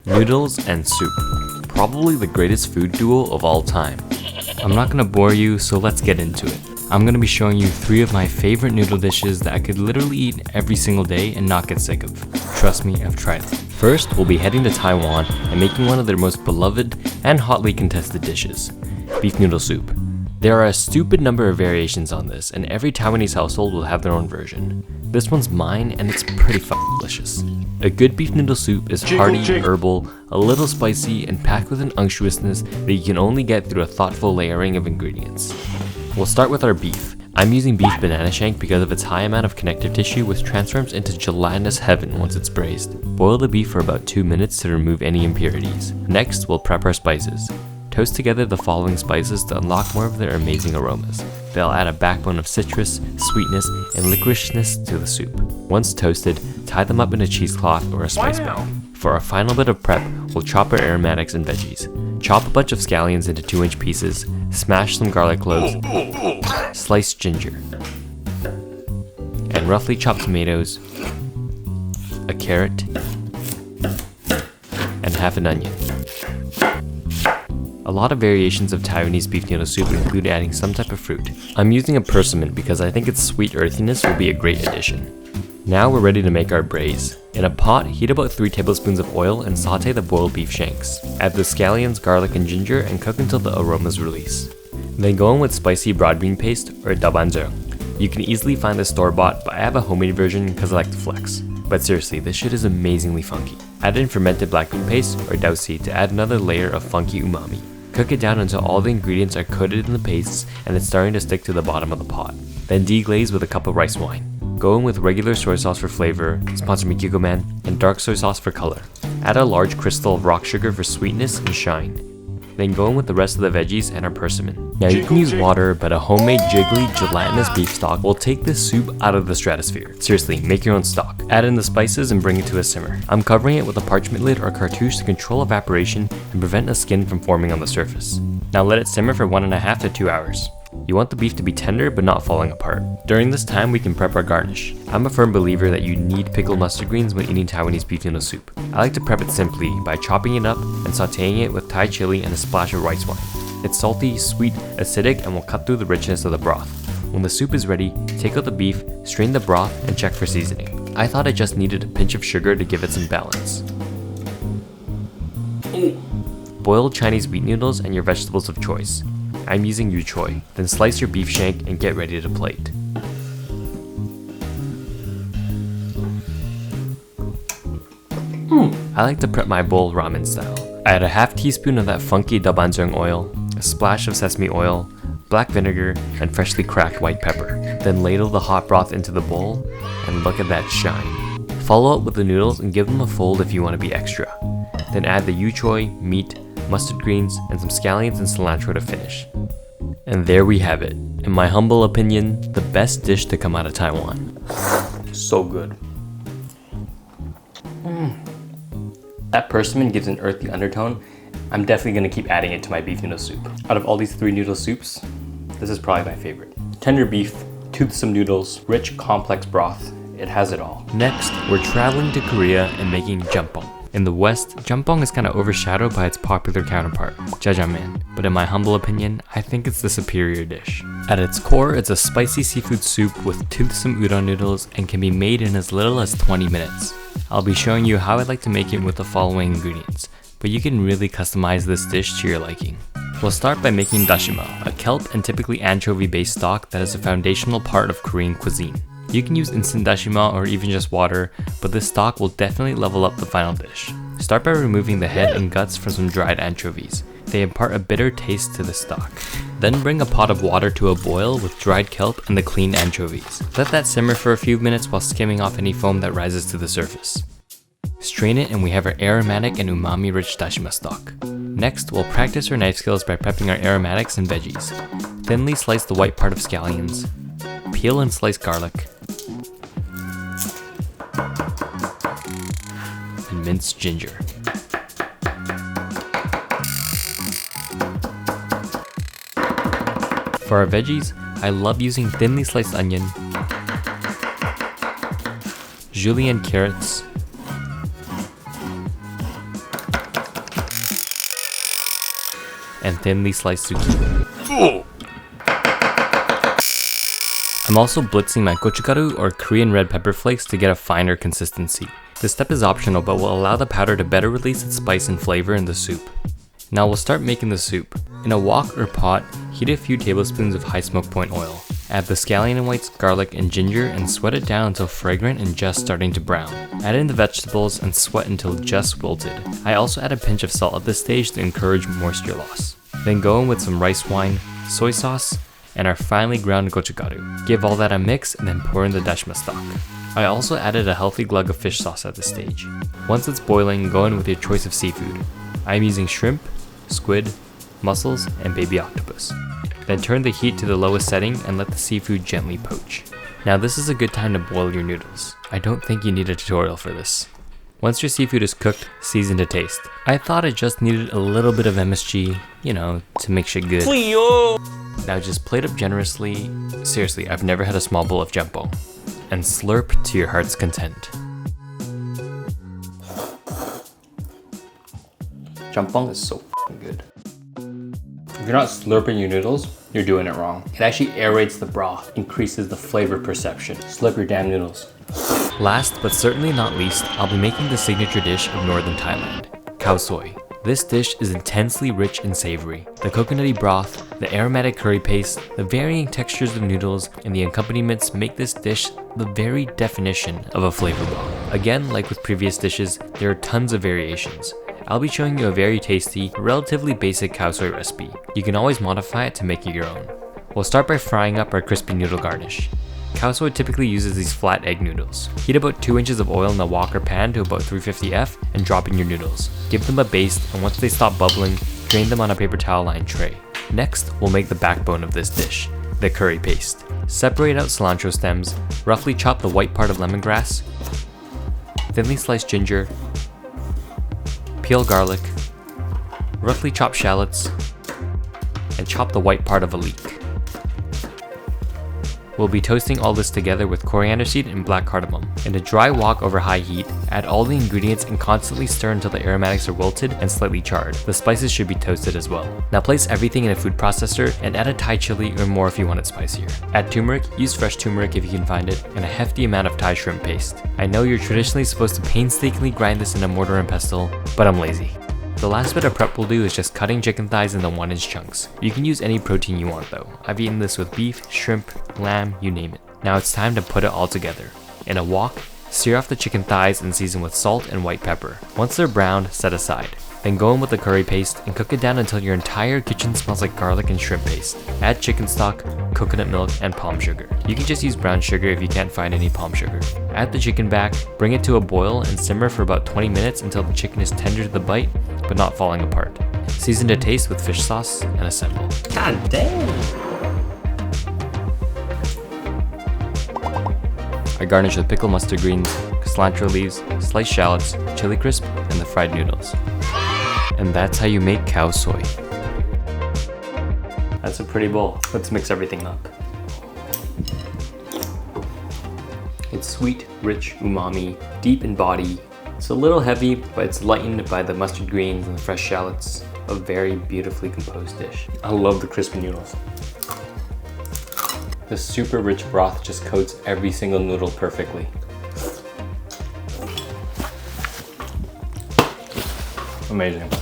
Noodles and soup. Probably the greatest food duo of all time. I'm not gonna bore you, so let's get into it. I'm gonna be showing you 3 of my favorite noodle dishes that I could literally eat every single day and not get sick of. Trust me, I've tried them. First, we'll be heading to Taiwan and making one of their most beloved and hotly contested dishes, beef noodle soup. There are a stupid number of variations on this, and every Taiwanese household will have their own version. This one's mine, and it's pretty delicious. A good beef noodle soup is hearty, herbal, a little spicy, and packed with an unctuousness that you can only get through a thoughtful layering of ingredients. We'll start with our beef. I'm using beef banana shank because of its high amount of connective tissue, which transforms into gelatinous heaven once it's braised. Boil the beef for about 2 minutes to remove any impurities. Next, we'll prep our spices. Toast together the following spices to unlock more of their amazing aromas. They'll add a backbone of citrus, sweetness, and licoriciousness to the soup. Once toasted, tie them up in a cheesecloth or a spice bag. For our final bit of prep, we'll chop our aromatics and veggies. Chop a bunch of scallions into 2-inch pieces, smash some garlic cloves, slice ginger, and roughly chop tomatoes, a carrot, and half an onion. A lot of variations of Taiwanese beef noodle soup include adding some type of fruit. I'm using a persimmon because I think its sweet earthiness will be a great addition. Now we're ready to make our braise. In a pot, heat about 3 tablespoons of oil and saute the boiled beef shanks. Add the scallions, garlic, and ginger and cook until the aromas release. Then go in with spicy broad bean paste or jjampong. You can easily find the store-bought, but I have a homemade version because I like to flex. But seriously, this shit is amazingly funky. Add in fermented black bean paste or daosi to add another layer of funky umami. Cook it down until all the ingredients are coated in the pastes and it's starting to stick to the bottom of the pot. Then deglaze with a cup of rice wine. Go in with regular soy sauce for flavor, sponsor me Kiko Man, and dark soy sauce for color. Add a large crystal of rock sugar for sweetness and shine. Then go in with the rest of the veggies and our persimmon. Now you can use water, but a homemade jiggly gelatinous beef stock will take this soup out of the stratosphere. Seriously, make your own stock. Add in the spices and bring it to a simmer. I'm covering it with a parchment lid or cartouche to control evaporation and prevent the skin from forming on the surface. Now let it simmer for 1.5 to 2 hours. You want the beef to be tender but not falling apart. During this time, we can prep our garnish. I'm a firm believer that you need pickled mustard greens when eating Taiwanese beef noodle soup. I like to prep it simply by chopping it up and sauteing it with Thai chili and a splash of rice wine. It's salty, sweet, acidic, and will cut through the richness of the broth. When the soup is ready, take out the beef, strain the broth, and check for seasoning. I thought I just needed a pinch of sugar to give it some balance. Boiled Chinese wheat noodles and your vegetables of choice. I'm using yu choy. Then slice your beef shank and get ready to plate. I like to prep my bowl ramen style. I add a half teaspoon of that funky jjampong oil, a splash of sesame oil, black vinegar, and freshly cracked white pepper. Then ladle the hot broth into the bowl, and look at that shine. Follow up with the noodles and give them a fold if you want to be extra. Then add the yu choy, meat, mustard greens, and some scallions and cilantro to finish. And there we have it. In my humble opinion, the best dish to come out of Taiwan. So good. That persimmon gives an earthy undertone. I'm definitely gonna keep adding it to my beef noodle soup. Out of all these 3 noodle soups, this is probably my favorite. Tender beef, toothsome noodles, rich complex broth. It has it all. Next, we're traveling to Korea and making jjampong. In the West, jjampong is kind of overshadowed by its popular counterpart, jjajangmyeon, but in my humble opinion, I think it's the superior dish. At its core, it's a spicy seafood soup with toothsome udon noodles and can be made in as little as 20 minutes. I'll be showing you how I like to make it with the following ingredients, but you can really customize this dish to your liking. We'll start by making dashima, a kelp and typically anchovy-based stock that is a foundational part of Korean cuisine. You can use instant dashima or even just water, but this stock will definitely level up the final dish. Start by removing the head and guts from some dried anchovies. They impart a bitter taste to the stock. Then bring a pot of water to a boil with dried kelp and the cleaned anchovies. Let that simmer for a few minutes while skimming off any foam that rises to the surface. Strain it and we have our aromatic and umami-rich dashima stock. Next, we'll practice our knife skills by prepping our aromatics and veggies. Thinly slice the white part of scallions. Peel and slice garlic. And mince ginger. For our veggies, I love using thinly sliced onion, julienne carrots, and thinly sliced zucchini. I'm also blitzing my gochugaru or Korean red pepper flakes to get a finer consistency. This step is optional but will allow the powder to better release its spice and flavor in the soup. Now we'll start making the soup. In a wok or pot, heat a few tablespoons of high smoke point oil. Add the scallion whites, garlic, and ginger and sweat it down until fragrant and just starting to brown. Add in the vegetables and sweat until just wilted. I also add a pinch of salt at this stage to encourage moisture loss. Then go in with some rice wine, soy sauce, and our finely ground gochugaru. Give all that a mix and then pour in the dashima stock. I also added a healthy glug of fish sauce at this stage. Once it's boiling, go in with your choice of seafood. I'm using shrimp, squid, mussels, and baby octopus. Then turn the heat to the lowest setting and let the seafood gently poach. Now this is a good time to boil your noodles. I don't think you need a tutorial for this. Once your seafood is cooked, season to taste. I thought it just needed a little bit of MSG, to make shit good. Now just plate up generously. Seriously, I've never had a small bowl of jjampong. And slurp to your heart's content. Jjampong is so good. If you're not slurping your noodles, you're doing it wrong. It actually aerates the broth, increases the flavor perception. Slurp your damn noodles. Last but certainly not least, I'll be making the signature dish of northern Thailand, khao soi. This dish is intensely rich and savory. The coconutty broth, the aromatic curry paste, the varying textures of noodles, and the accompaniments make this dish the very definition of a flavor bomb. Again, like with previous dishes, there are tons of variations. I'll be showing you a very tasty, relatively basic khao soi recipe. You can always modify it to make it your own. We'll start by frying up our crispy noodle garnish. Khao soi typically uses these flat egg noodles. Heat about 2 inches of oil in a wok or pan to about 350 F and drop in your noodles. Give them a baste, and once they stop bubbling, drain them on a paper towel lined tray. Next, we'll make the backbone of this dish, the curry paste. Separate out cilantro stems, roughly chop the white part of lemongrass, thinly slice ginger, peel garlic, roughly chop shallots, and chop the white part of a leek. We'll be toasting all this together with coriander seed and black cardamom. In a dry wok over high heat, add all the ingredients and constantly stir until the aromatics are wilted and slightly charred. The spices should be toasted as well. Now place everything in a food processor and add a Thai chili or more if you want it spicier. Add turmeric, use fresh turmeric if you can find it, and a hefty amount of Thai shrimp paste. I know you're traditionally supposed to painstakingly grind this in a mortar and pestle, but I'm lazy. The last bit of prep we'll do is just cutting chicken thighs into 1-inch chunks. You can use any protein you want though. I've eaten this with beef, shrimp, lamb, you name it. Now it's time to put it all together. In a wok, sear off the chicken thighs and season with salt and white pepper. Once they're browned, set aside. Then go in with the curry paste and cook it down until your entire kitchen smells like garlic and shrimp paste. Add chicken stock, coconut milk, and palm sugar. You can just use brown sugar if you can't find any palm sugar. Add the chicken back, bring it to a boil, and simmer for about 20 minutes until the chicken is tender to the bite, but not falling apart. Season to taste with fish sauce and assemble. God damn! I garnish with pickled mustard greens, cilantro leaves, sliced shallots, chili crisp, and the fried noodles. And that's how you make khao soi. That's a pretty bowl. Let's mix everything up. It's sweet, rich, umami, deep in body. It's a little heavy, but it's lightened by the mustard greens and the fresh shallots. A very beautifully composed dish. I love the crispy noodles. The super rich broth just coats every single noodle perfectly. Amazing.